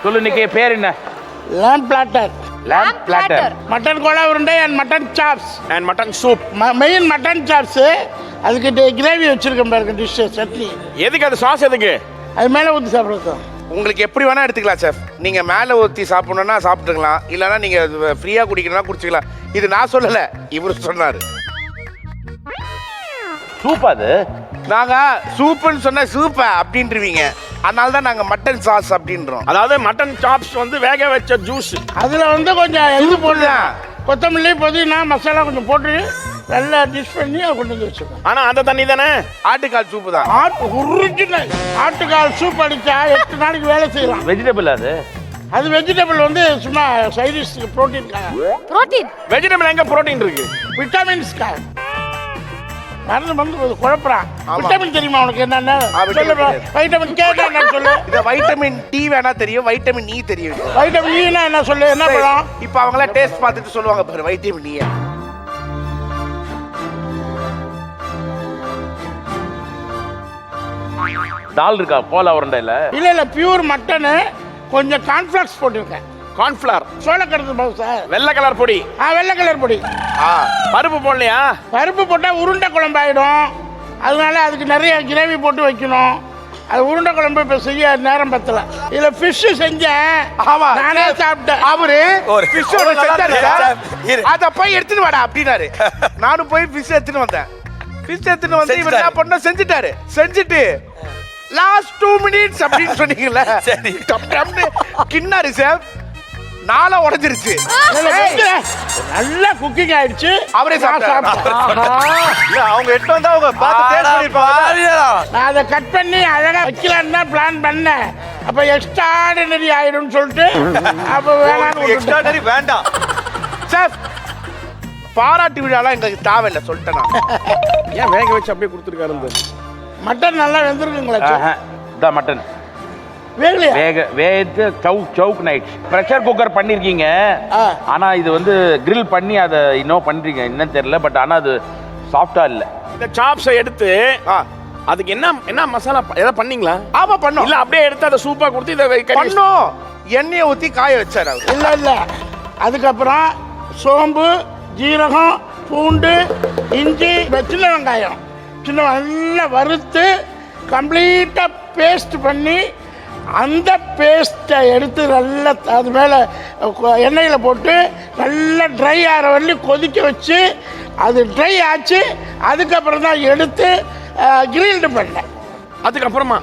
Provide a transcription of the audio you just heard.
சொல்லு நிக்கி, பேர் என்ன? lamb platter. lamb platter. Mutton கோலா உருண்டை and mutton chops and mutton soup. Main mutton chops. அதுக்கு கிரேவி வச்சிருக்கேன் பாருங்க, டிஷ் சட்னி. எதுக்கு அது சாஸ்? எதுக்கு அது மேலே ஊற்றி சாப்பிட்றது? உங்களுக்கு எப்படி வேணா எடுத்துக்கலாம் செஃப். நீங்க மேலே ஊற்றி சாப்பிடணும்னா சாப்பிட்டுக்கலாம், இல்லைன்னா நீங்க ஃப்ரீயா குடிக்கணும்னா குடிச்சிக்கலாம். இது நான் சொல்லல, இவரு சொன்னாரு. சூப் அது. நாங்க சூப்புன்னு சொன்ன சூப்ப அப்படின்றீங்க, அதனால தான் நாங்க மட்டன் சாஸ் அப்படின்றோம். அதாவது மட்டன் சாப்ஸ் வந்து வேக வச்ச ஜூஸ். அதில் வந்து கொஞ்சம் இது போடலாம், கொத்தமல்லி புதினா மசாலா கொஞ்சம் போட்டு நல்லா டிஷ் பண்ணி அதை கொண்டு வந்து வச்சுருக்கோம். ஆனா அந்த தண்ணி தானே ஆட்டுக்கால் சூப்பு தான். ஒரிஜினல் ஆட்டுக்கால் சூப் அடித்தா 8 நாளைக்கு வேலை செய்யலாம். வெஜிடபிள் அது. அது வெஜிடபிள் வந்து சும்மா சைடிஷ்க்கு ப்ரோட்டீன்காக. புரோட்டீன் வெஜிடபிள் எங்க புரோட்டீன் இருக்கு? விட்டமின்ஸ்க்காக. மருந்து குழப்பறான். விட்டமின் தெரியுமா உனக்கு என்னென்ன? வைட்டமின் கே என்னன்னு சொல்லு. இந்த வைட்டமின் டி வேணா தெரியும், வைட்டமின் இ தெரியும். வைட்டமின் ஈனா என்ன சொல்லு, என்ன பழம்? இப்போ அவங்கள டேஸ்ட் பார்த்துட்டு சொல்லுவாங்க பாரு, வைட்டமின் இ. தால் இருக்கா கோலா உருண்டையில? இல்ல பியூர் மட்டனு, கொஞ்சம் கார்ன்ஃபிளக்ஸ் போட்டிருக்கேன். கார்ன்ஃபிளவர், சோளக்கருது மாவு சார். வெள்ளை கலர் பொடி. வெள்ளை கலர் பொடி. பருப்பு போடலையா? பருப்பு போட்டா உருண்டை குழம்பு ஆயிடும், அதனால அதுக்கு நிறைய கிரேவி போட்டு வைக்கணும். அது உருண்டை குழம்பு இப்ப செய்ய நேரம் பத்தல. இதுல ஃபிஷ் செஞ்சேன். ஆமா, நானே சாப்பிட்டேன். அவரு ஃபிஷ் அத போய் எடுத்துட்டு வாடா அப்படின்னாரு. நானும் போய் ஃபிஷ் எடுத்துட்டு வந்தேன். ஃபிஷ் எடுத்துட்டு வந்து இவர் என்ன பண்ண செஞ்சுட்டாரு. செஞ்சுட்டு லாஸ்ட் 2 மினிட்ஸ் அப்படின்னு சொன்னீங்கல்ல, சரி டம் டம்னு கின்னாரு சார். நாளா உடைஞ்சிருச்சு. நல்லா குக்கிங் ஆயிடுச்சு. அவரே சாப்பிட்டாரு. அவங்க எட்டு வந்தா அவங்க பார்த்து டேஸ்ட் பண்ணிருப்பாங்க. நான் அதை கட் பண்ணி அழகா வைக்கலான்னு தான் பிளான் பண்ணேன். அப்ப எக்ஸ்ட்ராடினரி ஆயிடும்னு சொல்லிட்டு அப்ப வேணாம்னு எக்ஸ்ட்ராடனரி வேண்டாம். சார் பாராட்டு விழாலாம் எங்களுக்கு தேவையில்லை சொல்லிட்டேன் நான். ஏன் வேக வச்சு அப்படியே கொடுத்துருக்காரு? மட்டன் நல்லா வெந்திருக்குங்களா? இந்த மட்டன் வேகலையா? வேக சவுக் நைட் ப்ரெஷர் குக்கர் பண்ணிருக்கீங்க. ஆனா இது வந்து கிரில் பண்ணி அதை இன்னும் பண்றீங்க, என்னன்னு தெரியல. பட் ஆனா அது சாஃப்டா இல்ல. இந்த சாப்ஸை எடுத்து அதுக்கு என்ன மசாலா ஏதாவது பண்ணீங்களா? ஆமா பண்ணோம். இல்ல அப்படியே எடுத்து அதை சூப்பா கொடுத்து இதை பண்ணோம். எண்ணெயை ஊத்தி காய வச்சாரு அவர். இல்ல அதுக்கப்புறம் சோம்பு, ஜீரகம், பூண்டு, இஞ்சி, சின்ன வெங்காயம் நல்லா வறுத்து கம்ப்ளீட்டா பேஸ்ட் பண்ணி, அந்த பேஸ்ட்டை எடுத்து நல்லா அது மேலே எண்ணெயில் போட்டு நல்லா ட்ரை ஆகிற வரலையும் கொதிக்க வச்சு, அது ட்ரை ஆச்சு. அதுக்கப்புறம் தான் எடுத்து கிரில்டு பண்ணேன். அதுக்கப்புறமா